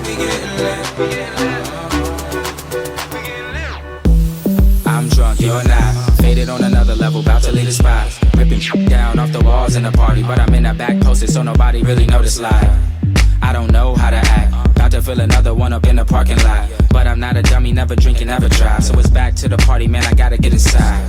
we getting lit. I'm drunk, you're not. Faded on another level, about to leave the spot. Ripping down off the walls in the party, but I'm in that back posted, so nobody really noticed live. I don't know how to act. About to fill another one up in the parking lot. But I'm not a dummy, never drinking, never drive. So it's back to the party, man, I gotta get inside.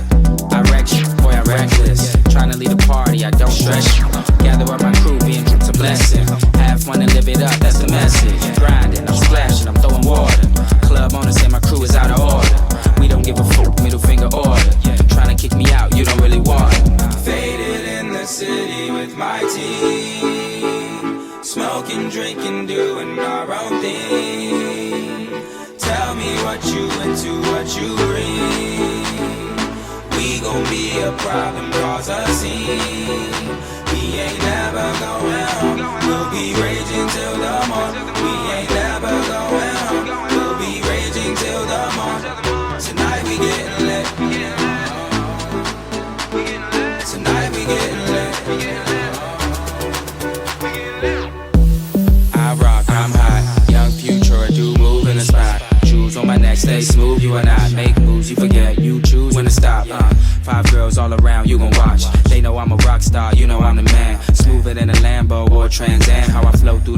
I wreck shit, boy, I'm reckless. Trying to lead a party, I don't stress you. Gather up my crew, being troops a blessing. Have fun and live it up, that's the message. Grinding, I'm splashing, I'm throwing water. Club owners say my crew is out of order. We don't give a fuck, middle finger order. Trying to kick me out, you don't really want it. Faded in the city with my team. Smoking, drinking, doing our own thing. Tell me what you into, what you bring. We gon' be a problem, cause a scene. We ain't never going home. We'll be raging till the morning. We ain't never going home. We'll be raging till the morning. Tonight we getting lit. Tonight we getting lit. I rock, I'm hot. Young future, a dude move in the spot. Jewels on my neck, stay smooth, you and I make moves, you forget, you choose when to stop. 5 girls all around, you gon' watch. They know I'm a rock star, you know I'm the man. Smoother than a Lambo or a Trans Am. How I flow through